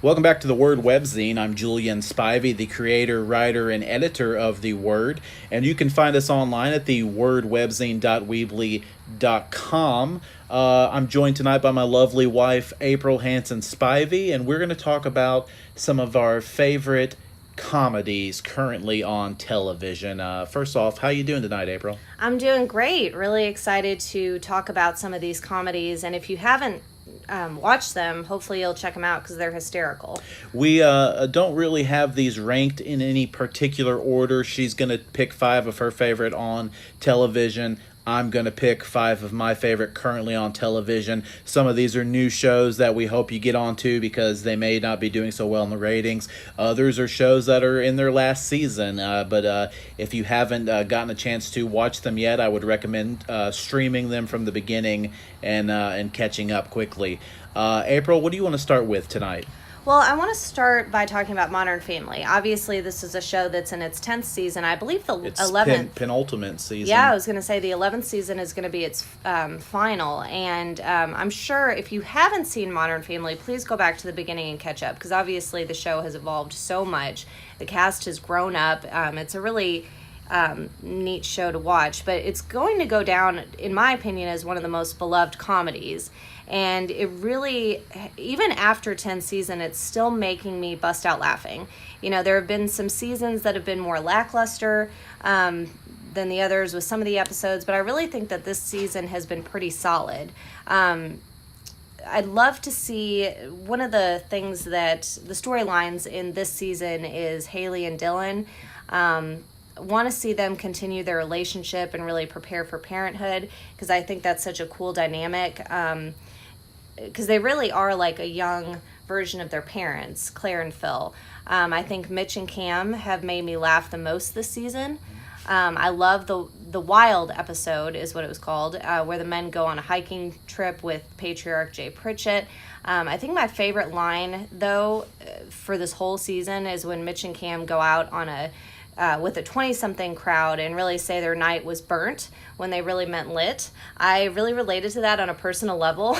Welcome back to the Word Webzine. I'm Julian Spivey, the creator, writer, and editor of The Word, and you can find us online at thewordwebzine.weebly.com. I'm joined tonight by my lovely wife, Aprille Hanson-Spivey, and we're going to talk about some of our favorite comedies currently on television. First off, how you doing tonight, Aprille? I'm doing great. Really excited to talk about some of these comedies, and if you haven't watch them, hopefully you'll check them out because they're hysterical. We don't really have these ranked in any particular order. She's going to pick 5 of her favorite on television. I'm going to pick 5 of my favorite currently on television. Some of these are new shows that we hope you get onto because they may not be doing so well in the ratings. Others are shows that are in their last season. But if you haven't gotten a chance to watch them yet, I would recommend streaming them from the beginning and catching up quickly. Aprille, what do you want to start with tonight? Well, I want to start by talking about Modern Family. Obviously, this is a show that's in its 10th season. I believe the 11th... penultimate season. Yeah, I was going to say the 11th season is going to be its final. And I'm sure if you haven't seen Modern Family, please go back to the beginning and catch up. Because obviously the show has evolved so much. The cast has grown up. It's a really neat show to watch. But it's going to go down, in my opinion, as one of the most beloved comedies. And it really, even after 10th season, it's still making me bust out laughing. You know, there have been some seasons that have been more lackluster than the others with some of the episodes, but I really think that this season has been pretty solid. I'd love to see, one of the things that the storylines in this season is Haley and Dylan. Want to see them continue their relationship and really prepare for parenthood, because I think that's such a cool dynamic. Because they really are like a young version of their parents, Claire and Phil. I think Mitch and Cam have made me laugh the most this season. I love the Wild episode, is what it was called, where the men go on a hiking trip with patriarch Jay Pritchett. I think my favorite line, though, for this whole season is when Mitch and Cam go out on with a 20-something crowd and really say their night was burnt when they really meant lit. I really related to that on a personal level.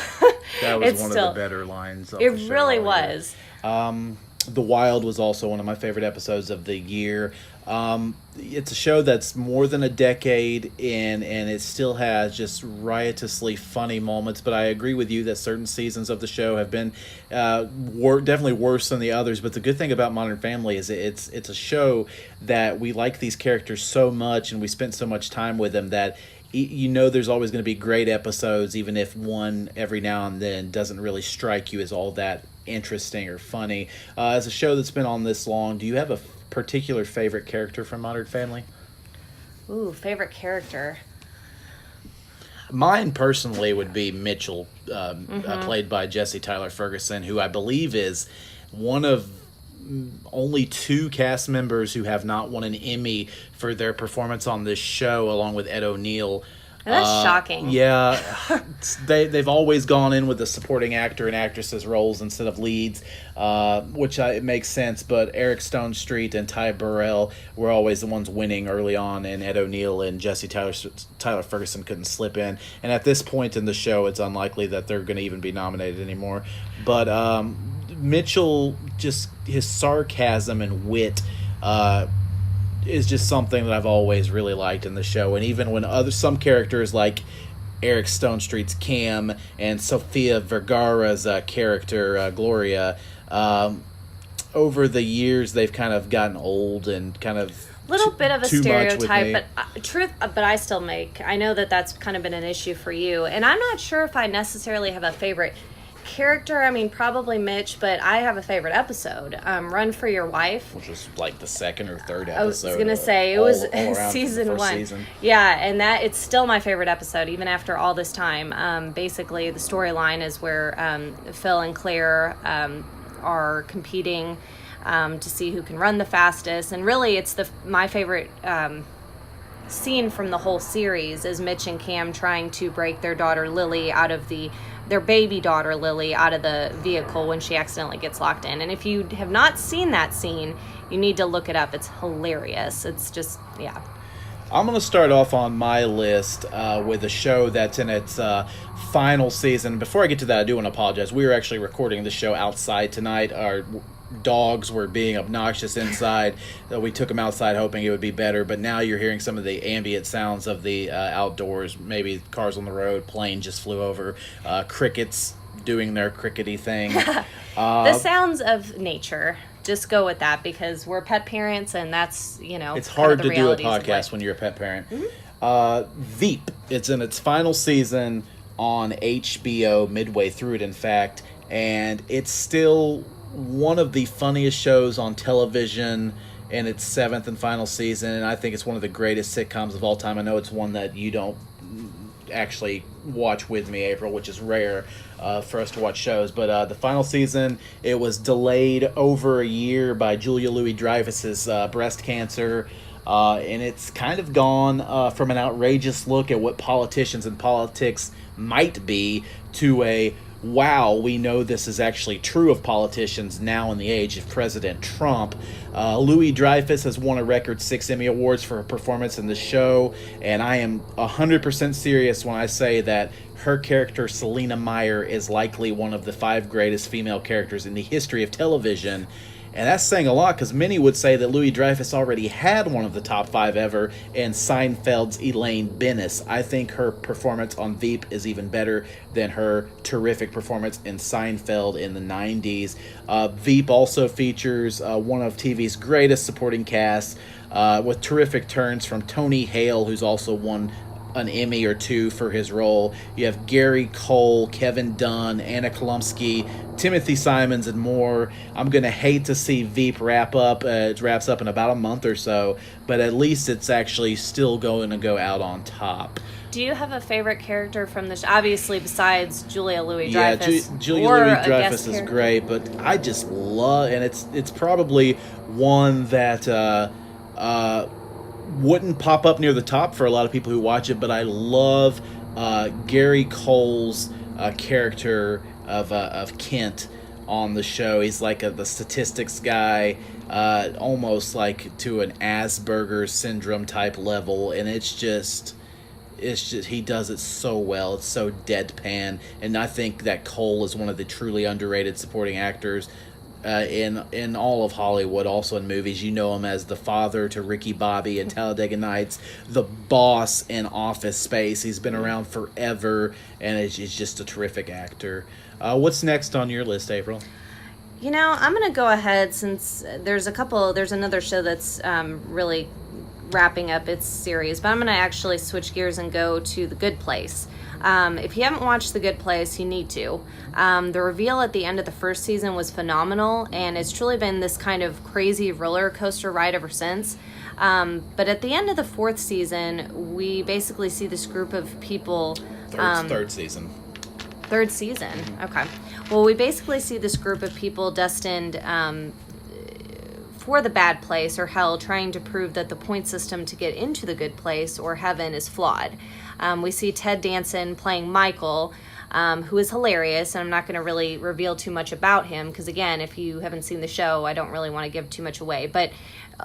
That was one of the better lines of it the show really was. The Wild was also one of my favorite episodes of the year. It's a show that's more than a decade in, and it still has just riotously funny moments, but I agree with you that certain seasons of the show have been definitely worse than the others. But the good thing about Modern Family is it's a show that we like these characters so much, and we spent so much time with them that you know there's always going to be great episodes, even if one every now and then doesn't really strike you as all that interesting or funny. As a show that's been on this long, do you have a particular favorite character from Modern Family? Ooh, favorite character. Mine personally would be Mitchell, played by Jesse Tyler Ferguson, who I believe is one of only 2 cast members who have not won an Emmy for their performance on this show, along with Ed O'Neill. That's shocking. Yeah, they've always gone in with the supporting actor and actresses roles instead of leads, which it makes sense. But Eric Stonestreet and Ty Burrell were always the ones winning early on, and Ed O'Neill and Jesse Tyler Ferguson couldn't slip in. And at this point in the show, it's unlikely that they're going to even be nominated anymore. But Mitchell, just his sarcasm and wit is just something that I've always really liked in the show. And even when some characters like Eric Stonestreet's Cam and Sofia Vergara's character Gloria, over the years they've kind of gotten old and kind of little bit of a stereotype, but I still I know that that's kind of been an issue for you, and I'm not sure if I necessarily have a favorite character. I mean, probably Mitch, but I have a favorite episode, Run for Your Wife, which was like the second or third episode. I was gonna say it was season 1. Season. Yeah, and that it's still my favorite episode even after all this time. Basically the storyline is where Phil and Claire are competing to see who can run the fastest, and really it's my favorite scene from the whole series is Mitch and Cam trying to break their daughter Lily their baby daughter Lily out of the vehicle when she accidentally gets locked in. And if you have not seen that scene, you need to look it up. It's hilarious. It's just, yeah. I'm going to start off on my list with a show that's in its final season. Before I get to that, I do want to apologize. We were actually recording the show outside tonight. Our dogs were being obnoxious inside. We took them outside hoping it would be better, but now you're hearing some of the ambient sounds of the outdoors, maybe cars on the road, plane just flew over, crickets doing their crickety thing. The sounds of nature. Just go with that because we're pet parents, and that's, it's hard to do a podcast when you're a pet parent. Veep, it's in its final season on HBO, midway through it in fact, and it's still one of the funniest shows on television in its 7th and final season, and I think it's one of the greatest sitcoms of all time. I know it's one that you don't actually watch with me, Aprille, which is rare for us to watch shows, but the final season, it was delayed over a year by Julia Louis-Dreyfus's breast cancer, and it's kind of gone from an outrageous look at what politicians and politics might be to a wow, we know this is actually true of politicians now in the age of President Trump. Louis-Dreyfus has won a record 6 Emmy Awards for her performance in the show, and I am 100% serious when I say that her character, Selena Meyer, is likely one of the 5 greatest female characters in the history of television. And that's saying a lot, because many would say that Louis-Dreyfus already had one of the top 5 ever in Seinfeld's Elaine Bennis. I think her performance on Veep is even better than her terrific performance in Seinfeld in the 90s. Veep also features one of TV's greatest supporting casts, with terrific turns from Tony Hale, who's also won an Emmy or 2 for his role. You have Gary Cole, Kevin Dunn, Anna Kolumsky, Timothy Simons, and more. I'm going to hate to see Veep wrap up. It wraps up in about a month or so, but at least it's actually still going to go out on top. Do you have a favorite character from the show? Obviously, besides Julia Louis-Dreyfus. Yeah, Julia Louis-Dreyfus is great, but I just love, and it's probably one that wouldn't pop up near the top for a lot of people who watch it, but I love Gary Cole's character of Kent on the show. He's like the statistics guy, almost like to an Asperger's syndrome type level, and it's just he does it so well. It's so deadpan, and I think that Cole is one of the truly underrated supporting actors in all of Hollywood, also in movies. You know him as the father to Ricky Bobby in Talladega Nights, the boss in Office Space. He's been around forever, and he's just a terrific actor. What's next on your list, Aprille? I'm going to go ahead since there's another show that's really wrapping up its series, but I'm going to actually switch gears and go to The Good Place. If you haven't watched The Good Place, you need to. The reveal at the end of the first season was phenomenal, and it's truly been this kind of crazy roller coaster ride ever since. But at the end of the 4th season, we basically see this group of people... Third season. 3rd season, okay. Well, we basically see this group of people destined for the bad place or hell, trying to prove that the point system to get into the good place or heaven is flawed. We see Ted Danson playing Michael, who is hilarious, and I'm not going to really reveal too much about him because, again, if you haven't seen the show, I don't really want to give too much away. But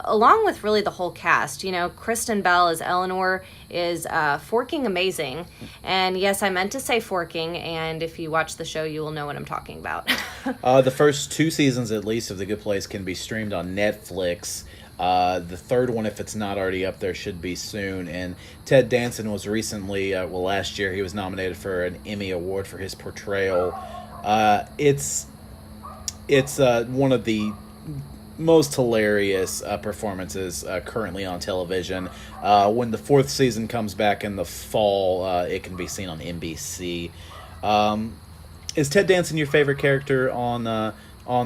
along with really the whole cast, Kristen Bell as Eleanor is forking amazing. And yes, I meant to say forking, and if you watch the show, you will know what I'm talking about. The first 2 seasons, at least, of The Good Place can be streamed on Netflix. The 3rd one, if it's not already up there, should be soon. And Ted Danson was recently, last year, he was nominated for an Emmy Award for his portrayal. It's one of the most hilarious performances currently on television. When the 4th season comes back in the fall, it can be seen on NBC. Is Ted Danson your favorite character on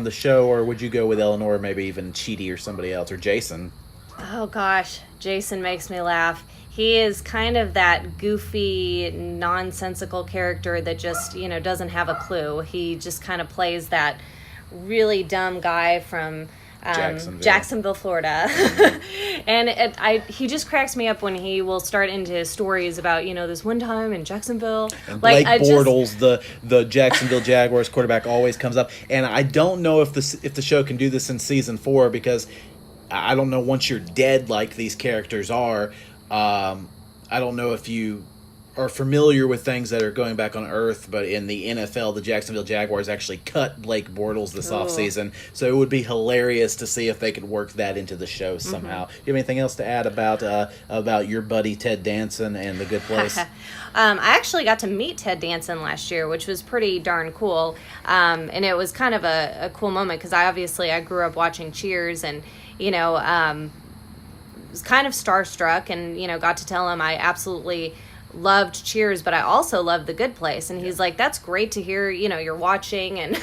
the show, or would you go with Eleanor, or maybe even Chidi or somebody else, or Jason? Oh gosh, Jason makes me laugh. He is kind of that goofy, nonsensical character that just, doesn't have a clue. He just kind of plays that really dumb guy from Jacksonville, Florida. And he just cracks me up when he will start into his stories about, this one time in Jacksonville. And Blake Bortles, the Jacksonville Jaguars quarterback, always comes up. And I don't know if the show can do this in season 4, because I don't know, once you're dead like these characters are, I don't know if you are familiar with things that are going back on Earth, but in the NFL, the Jacksonville Jaguars actually cut Blake Bortles this offseason. So it would be hilarious to see if they could work that into the show somehow. You have anything else to add about your buddy Ted Danson and The Good Place? I actually got to meet Ted Danson last year, which was pretty darn cool. And it was kind of a cool moment because I grew up watching Cheers and, was kind of starstruck and, got to tell him I absolutely loved Cheers, but I also loved The Good Place. And he's like, that's great to hear, you're watching. And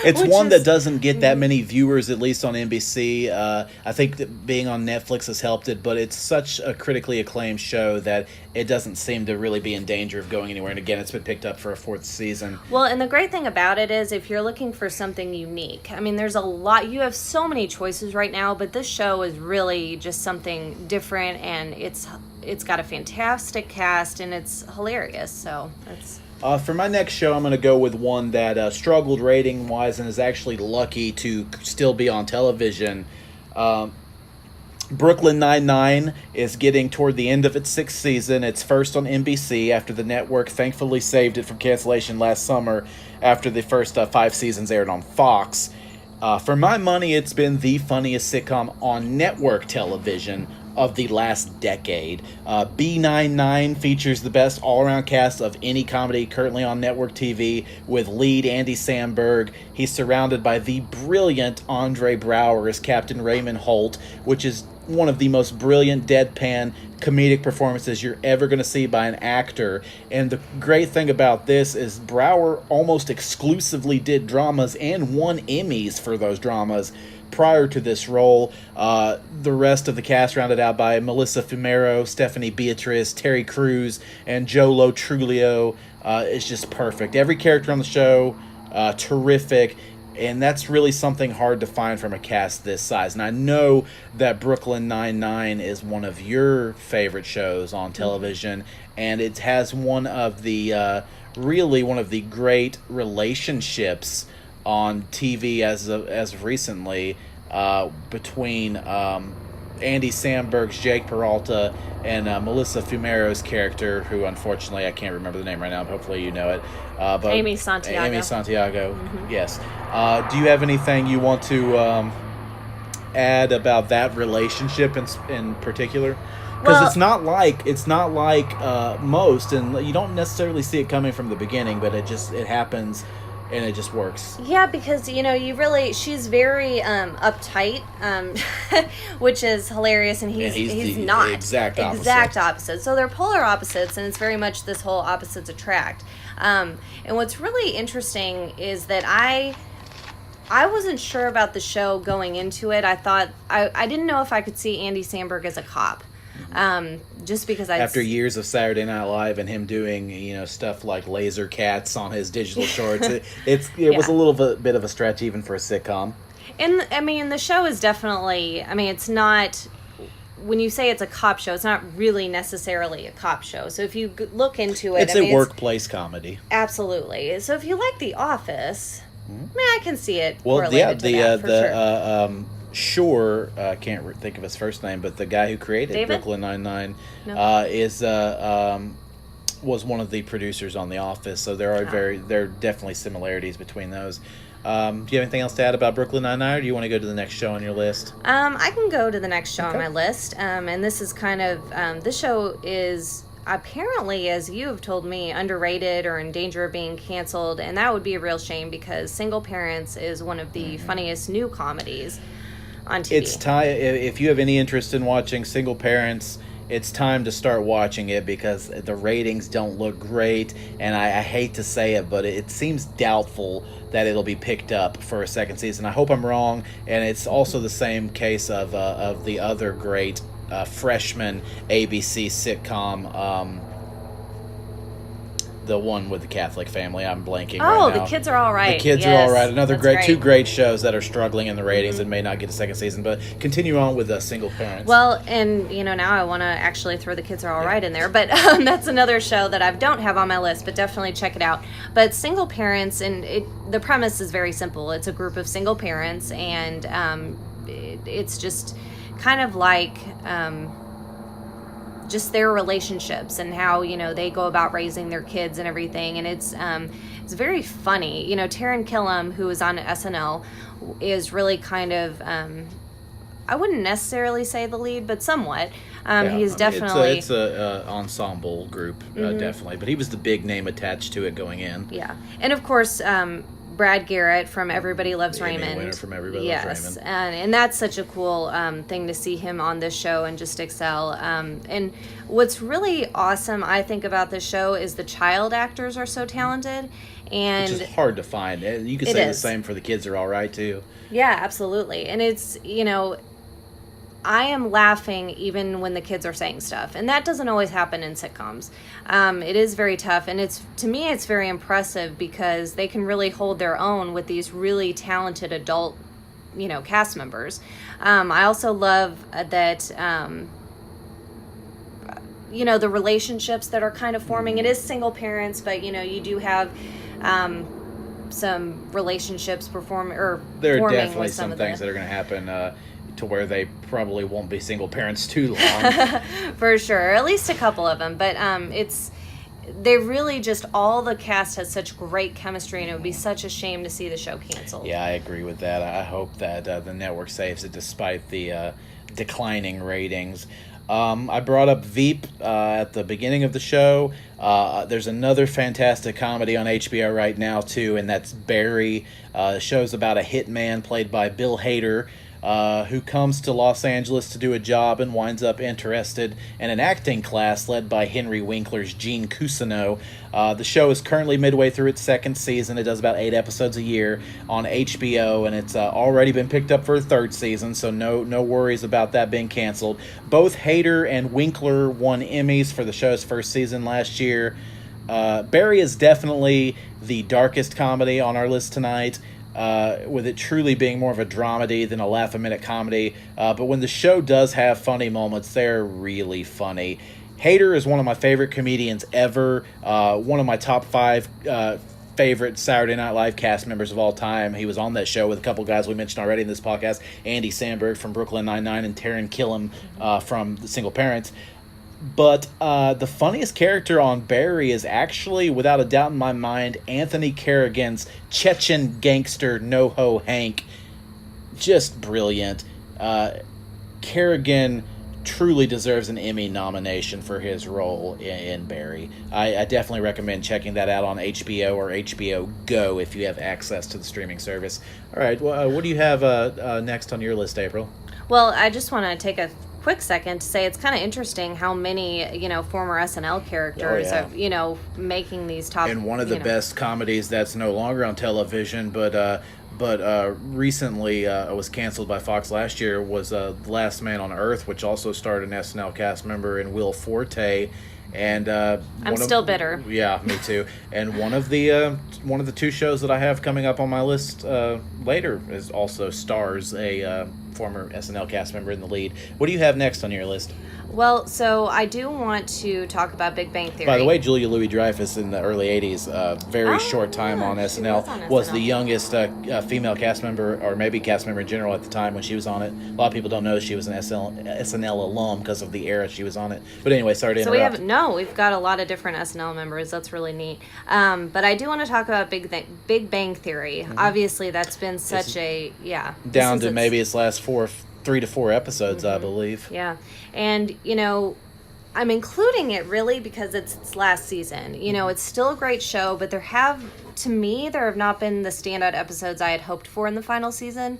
it's one that doesn't get that many viewers, at least on NBC. I think that being on Netflix has helped it, but it's such a critically acclaimed show that it doesn't seem to really be in danger of going anywhere. And again, it's been picked up for a 4th season. Well, and the great thing about it is if you're looking for something unique, I mean, there's a lot, you have so many choices right now, but this show is really just something different, and it's got a fantastic cast, and it's hilarious. So that's... For my next show, I'm going to go with one that struggled rating-wise and is actually lucky to still be on television. Brooklyn Nine-Nine is getting toward the end of its 6th season. It's first on NBC after the network thankfully saved it from cancellation last summer after the first 5 seasons aired on Fox. For my money, it's been the funniest sitcom on network television of the last decade. B99 features the best all-around cast of any comedy currently on network TV, with lead Andy Samberg. He's surrounded by the brilliant Andre Braugher as Captain Raymond Holt, which is one of the most brilliant deadpan comedic performances you're ever going to see by an actor. And the great thing about this is Braugher almost exclusively did dramas and won Emmys for those dramas prior to this role. The rest of the cast rounded out by Melissa Fumero, Stephanie Beatriz, Terry Crews, and Joe Lo Truglio is just perfect. Every character on the show, terrific. And that's really something hard to find from a cast this size. And I know that Brooklyn Nine-Nine is one of your favorite shows on television, and it has one of the great relationships on TV as of recently between Andy Samberg's Jake Peralta and Melissa Fumero's character, who unfortunately I can't remember the name right now, but hopefully you know it. But Amy Santiago. Amy Santiago, yes. Do you have anything you want to add about that relationship in particular? Because it's not like most, and you don't necessarily see it coming from the beginning, but it happens. And it just works. Yeah, because, she's very uptight, which is hilarious, and he's not. Exact opposite. So they're polar opposites, and it's very much this whole opposites attract. And what's really interesting is that I wasn't sure about the show going into it. I thought, I didn't know if I could see Andy Samberg as a cop. Just because after years of Saturday Night Live and him doing stuff like Laser Cats on his digital shorts, it was a little bit of a stretch even for a sitcom. And I mean, the show is definitely, it's not, when you say it's a cop show, it's not really necessarily a cop show. So if you look into it, it's a workplace comedy. Absolutely. So if you like The Office, I can see it. Well, yeah, sure. Shore, can't think of his first name, but the guy who created Brooklyn Nine-Nine was one of the producers on The Office, so there are definitely similarities between those. Do you have anything else to add about Brooklyn Nine-Nine, or do you want to go to the next show on your list? I can go to the next show on my list, and this is kind of, this show is apparently, as you have told me, underrated or in danger of being canceled, and that would be a real shame because Single Parents is one of the funniest new comedies on TV. It's time. If you have any interest in watching Single Parents, it's time to start watching it because the ratings don't look great, and I hate to say it, but it seems doubtful that it'll be picked up for a second season. I hope I'm wrong, and it's also the same case of the other great freshman ABC sitcom, the one with the Catholic family. I'm blanking right now. The Kids Are All Right. The Kids Are All Right. Another two great shows that are struggling in the ratings and may not get a second season. But continue on with Single Parents. Well, and now I want to actually throw The Kids Are All Right in there. But that's another show that I don't have on my list, but definitely check it out. But Single Parents, and the premise is very simple. It's a group of single parents, and it's just kind of like... just their relationships and how, you know, they go about raising their kids and everything. And it's very funny. You know, Taran Killam, who is on SNL, is really kind of, I wouldn't necessarily say the lead, but somewhat. He's definitely... It's a ensemble group, definitely. But he was the big name attached to it going in. Yeah. And of course, Brad Garrett from Everybody Loves Raymond. Winner from Everybody Loves Raymond. And that's such a cool thing to see him on this show and just excel. And what's really awesome, I think, about this show is the child actors are so talented. And which is hard to find. You could say the same for the kids are all right, too. Yeah, absolutely. And it's, you know, I am laughing even when the kids are saying stuff. And that doesn't always happen in sitcoms. It is very tough. And to me, it's very impressive because they can really hold their own with these really talented adult, you know, cast members. I also love that, you know, the relationships that are kind of forming. It is single parents, but, you know, you do have some relationships there are forming definitely with some things that are going to happen to where they probably won't be single parents too long. For sure, at least a couple of them. But they really just, all the cast has such great chemistry, and it would be such a shame to see the show canceled. Yeah, I agree with that. I hope that the network saves it despite the declining ratings. I brought up Veep at the beginning of the show. There's another fantastic comedy on HBO right now, too, and that's Barry. The show's about a hitman played by Bill Hader, who comes to Los Angeles to do a job and winds up interested in an acting class led by Henry Winkler's Gene Cousineau. The show is currently midway through its second season. It does about 8 episodes a year on HBO, and it's already been picked up for a third season, so no worries about that being canceled. Both Hader and Winkler won Emmys for the show's first season last year. Barry is definitely the darkest comedy on our list tonight, with it truly being more of a dramedy than a laugh-a-minute comedy. But when the show does have funny moments, they're really funny. Hader is one of my favorite comedians ever, one of my top 5 favorite Saturday Night Live cast members of all time. He was on that show with a couple guys we mentioned already in this podcast, Andy Samberg from Brooklyn Nine-Nine and Taran Killam from The Single Parents. But the funniest character on Barry is actually, without a doubt in my mind, Anthony Carrigan's Chechen gangster NoHo Hank. Just brilliant. Carrigan truly deserves an Emmy nomination for his role in Barry. I definitely recommend checking that out on HBO or HBO Go if you have access to the streaming service. All right, well, what do you have next on your list, Aprille? Well, I just want to take a quick second to say it's kind of interesting how many, you know, former SNL characters are, you know, making these top. And one of the best comedies that's no longer on television, but recently was canceled by Fox last year was The Last Man on Earth, which also starred an SNL cast member in Will Forte. And I'm still bitter. Yeah, me too. And one of the 2 shows that I have coming up on my list later is also stars a former SNL cast member in the lead. What do you have next on your list? Well, so I do want to talk about Big Bang Theory. By the way, Julia Louis-Dreyfus in the early 80s, very short time on SNL, was the youngest female cast member, or maybe cast member in general at the time when she was on it. A lot of people don't know she was an SNL alum because of the era she was on it. But anyway, sorry to interrupt. We've got a lot of different SNL members. That's really neat. But I do want to talk about Big Bang Theory. Mm-hmm. Obviously, that's been such down to maybe its last 3 to 4 episodes, I believe. Yeah. And, you know, I'm including it really because it's its last season. You know, it's still a great show, but there have not been the standout episodes I had hoped for in the final season.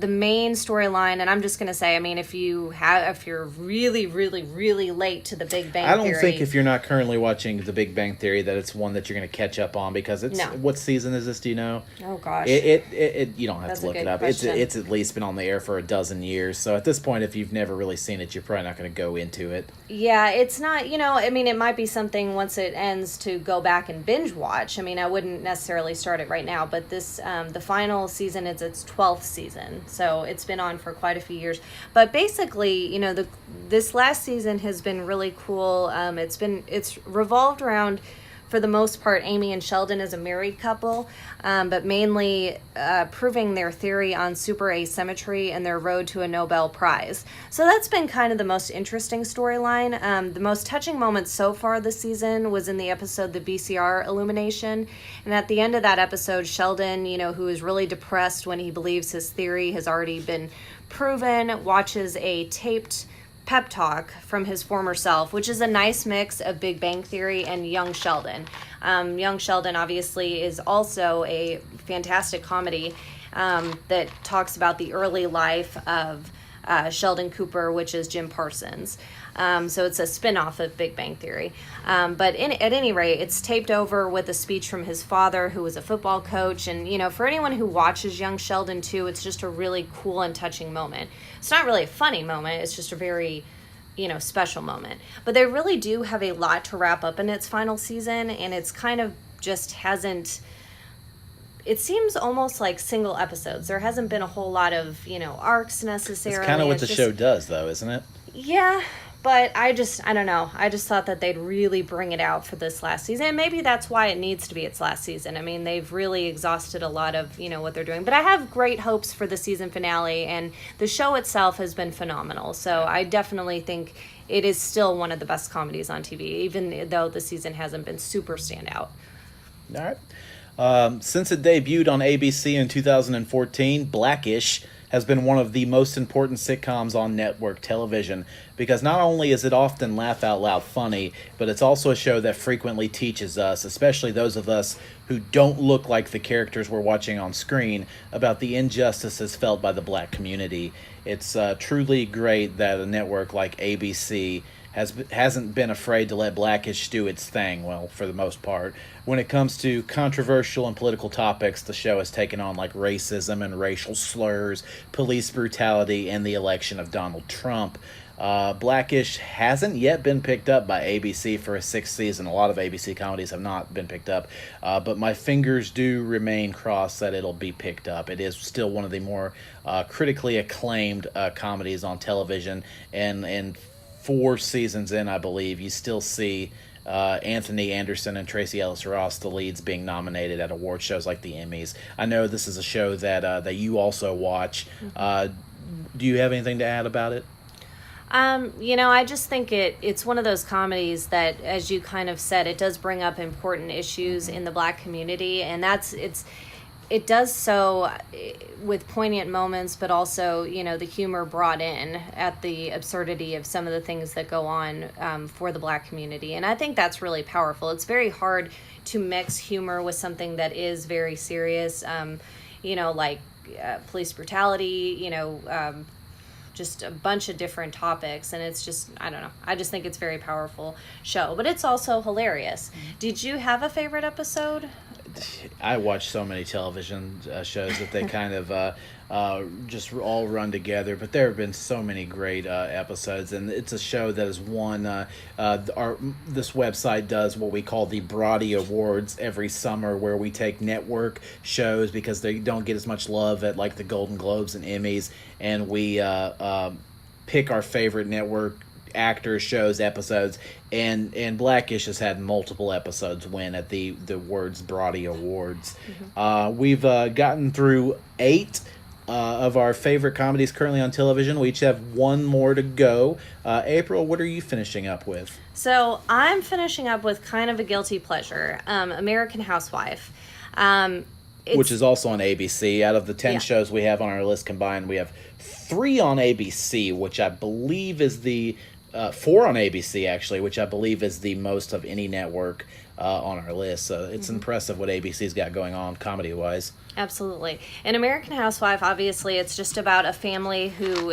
The main storyline, and I'm just going to say, I mean, if you're really, really, really late to the Big Bang Theory. I don't think if you're not currently watching the Big Bang Theory that it's one that you're going to catch up on, because it's, what season is this, do you know? Oh, gosh. You don't have That's to look a it good up. question. It's at least been on the air for a dozen years, so at this point, if you've never really seen it, you're probably not going to go into it. Yeah, it's not, you know, I mean, it might be something once it ends to go back and binge watch. I mean, I wouldn't necessarily start it right now, but this, the final season is its 12th season, so it's been on for quite a few years. But basically, you know, this last season has been really cool. It's revolved around for the most part, Amy and Sheldon is a married couple, but mainly proving their theory on super asymmetry and their road to a Nobel Prize. So that's been kind of the most interesting storyline. The most touching moment so far this season was in the episode The BCR Illumination. And at the end of that episode, Sheldon, who is really depressed when he believes his theory has already been proven, watches a taped pep talk from his former self, which is a nice mix of Big Bang Theory and Young Sheldon. Young Sheldon obviously is also a fantastic comedy that talks about the early life of Sheldon Cooper, which is Jim Parsons. So it's a spin-off of Big Bang Theory. But at any rate, it's taped over with a speech from his father, who was a football coach. And, for anyone who watches Young Sheldon, too, it's just a really cool and touching moment. It's not really a funny moment. It's just a very, special moment. But they really do have a lot to wrap up in its final season. And it's kind of just hasn't... It seems almost like single episodes. There hasn't been a whole lot of, arcs necessarily. It's kind of what the show does, though, isn't it? Yeah, but I don't know. I just thought that they'd really bring it out for this last season. And maybe that's why it needs to be its last season. I mean, they've really exhausted a lot of, what they're doing. But I have great hopes for the season finale, and the show itself has been phenomenal. So I definitely think it is still one of the best comedies on TV, even though the season hasn't been super standout. All right. Since it debuted on ABC in 2014, Blackish has been one of the most important sitcoms on network television, because not only is it often laugh-out-loud funny, but it's also a show that frequently teaches us, especially those of us who don't look like the characters we're watching on screen, about the injustices felt by the black community. It's truly great that a network like ABC hasn't been afraid to let Blackish do its thing, well, for the most part. When it comes to controversial and political topics, the show has taken on like racism and racial slurs, police brutality, and the election of Donald Trump. Blackish hasn't yet been picked up by ABC for a 6th season. A lot of ABC comedies have not been picked up, but my fingers do remain crossed that it'll be picked up. It is still one of the more critically acclaimed comedies on television, and 4 seasons in, I believe, you still see Anthony Anderson and Tracy Ellis Ross, the leads, being nominated at award shows like the Emmys. I know this is a show that you also watch. Do you have anything to add about it? I just think it's one of those comedies that, as you kind of said, it does bring up important issues in the black community, and it does so with poignant moments, but also, the humor brought in at the absurdity of some of the things that go on for the black community. And I think that's really powerful. It's very hard to mix humor with something that is very serious, like police brutality, just a bunch of different topics. And it's just, I don't know. I just think it's a very powerful show. But it's also hilarious. Did you have a favorite episode? I watch so many television shows that they kind of just all run together, but there have been so many great episodes, and it's a show that has won this website does what we call the Brody Awards every summer, where we take network shows because they don't get as much love at like the Golden Globes and Emmys, and we pick our favorite network actors, shows, episodes, and Blackish has had multiple episodes win at the Words Brody Awards. We've gotten through 8 of our favorite comedies currently on television. We each have 1 more to go. Aprille, what are you finishing up with? So I'm finishing up with kind of a guilty pleasure, American Housewife. Which is also on ABC. Out of the 10 shows we have on our list combined, we have 3 on ABC, which I believe is the 4 on ABC, actually, which I believe is the most of any network on our list. So it's impressive what ABC's got going on comedy-wise. Absolutely. In American Housewife, obviously, it's just about a family who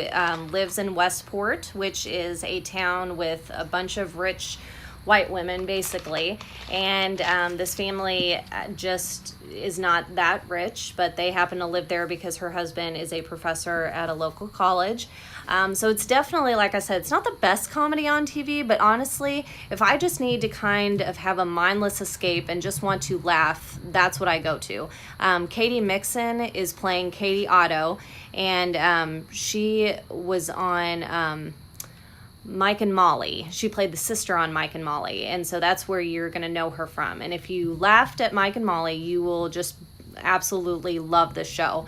lives in Westport, which is a town with a bunch of rich white women, basically. And this family just is not that rich, but they happen to live there because her husband is a professor at a local college. So it's definitely, like I said, it's not the best comedy on TV, but honestly, if I just need to kind of have a mindless escape and just want to laugh, that's what I go to. Katie Mixon is playing Katie Otto, and she was on... Mike and Molly. She played the sister on Mike and Molly, and so that's where you're going to know her from. And if you laughed at Mike and Molly, you will just absolutely love the show.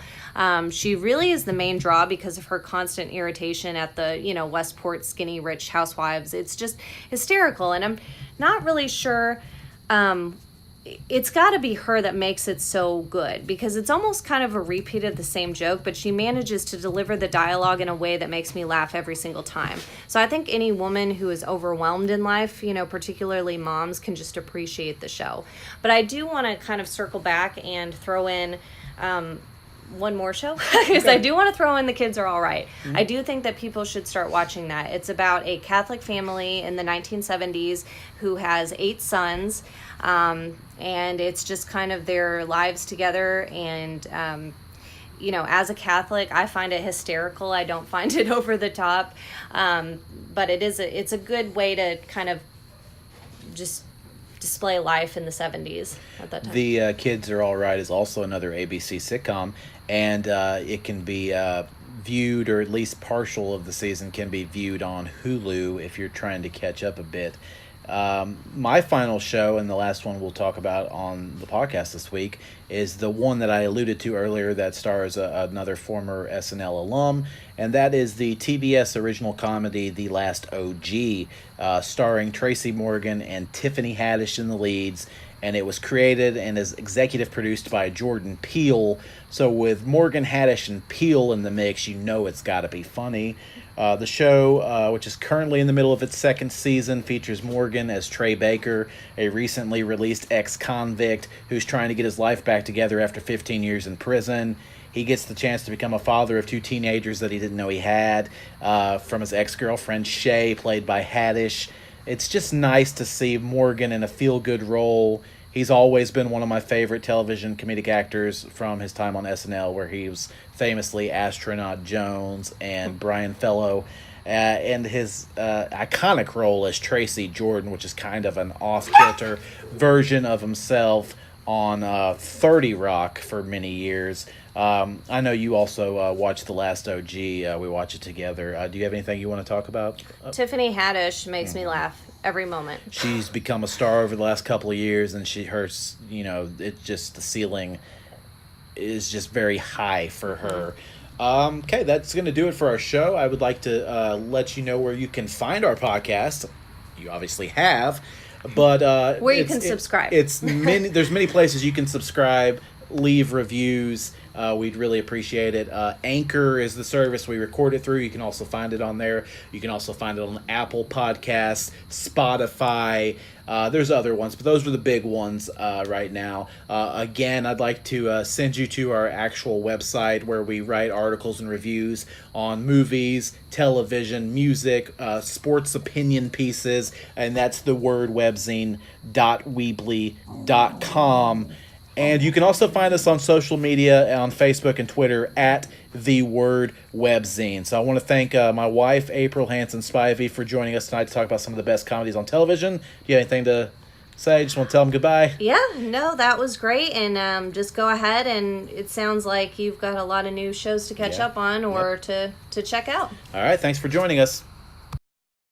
She really is the main draw because of her constant irritation at the, Westport skinny rich housewives. It's just hysterical, and I'm not really sure. It's got to be her that makes it so good, because it's almost kind of a repeat of the same joke, but she manages to deliver the dialogue in a way that makes me laugh every single time. So I think any woman who is overwhelmed in life, particularly moms, can just appreciate the show. But I do want to kind of circle back and throw in one more show, because I do want to throw in The Kids Are All Right. Mm-hmm. I do think that people should start watching that. It's about a Catholic family in the 1970s who has 8 sons, and it's just kind of their lives together. And as a Catholic, I find it hysterical. I don't find it over the top, but it's a good way to kind of just display life in the 70s at that time. The Kids Are All Right is also another ABC sitcom, and it can be viewed, or at least partial of the season can be viewed on Hulu if you're trying to catch up a bit. My final show, and the last one we'll talk about on the podcast this week, is the one that I alluded to earlier that stars another former SNL alum, and that is the TBS original comedy The Last OG, starring Tracy Morgan and Tiffany Haddish in the leads, and it was created and is executive produced by Jordan Peele. So with Morgan, Haddish, and Peele in the mix, it's got to be funny. The show, which is currently in the middle of its second season, features Morgan as Trey Baker, a recently released ex-convict who's trying to get his life back together after 15 years in prison. He gets the chance to become a father of 2 teenagers that he didn't know he had, from his ex-girlfriend Shay, played by Haddish. It's just nice to see Morgan in a feel-good role. He's always been one of my favorite television comedic actors from his time on SNL, where he was famously Astronaut Jones and Brian Fellow, and his iconic role as Tracy Jordan, which is kind of an off-kilter version of himself on 30 Rock for many years. I know you also watched The Last OG. We watch it together. Do you have anything you want to talk about? Tiffany Haddish makes me laugh every moment. She's become a star over the last couple of years, and it's just, the ceiling is just very high for her. Okay, that's going to do it for our show. I would like to let you know where you can find our podcast. You obviously have, but where you can subscribe. There's many places you can subscribe, leave reviews. We'd really appreciate it. Anchor is the service we record it through. You can also find it on there. You can also find it on Apple Podcasts, Spotify. There's other ones, but those are the big ones right now. Again, I'd like to send you to our actual website where we write articles and reviews on movies, television, music, sports opinion pieces, and that's thewordwebzine.weebly.com. And you can also find us on social media, on Facebook and Twitter, at The Word Webzine. So I want to thank my wife, Aprille Hanson-Spivey, for joining us tonight to talk about some of the best comedies on television. Do you have anything to say? Just want to tell them goodbye? Yeah, no, that was great. And just go ahead, and it sounds like you've got a lot of new shows to catch up on or to check out. All right, thanks for joining us.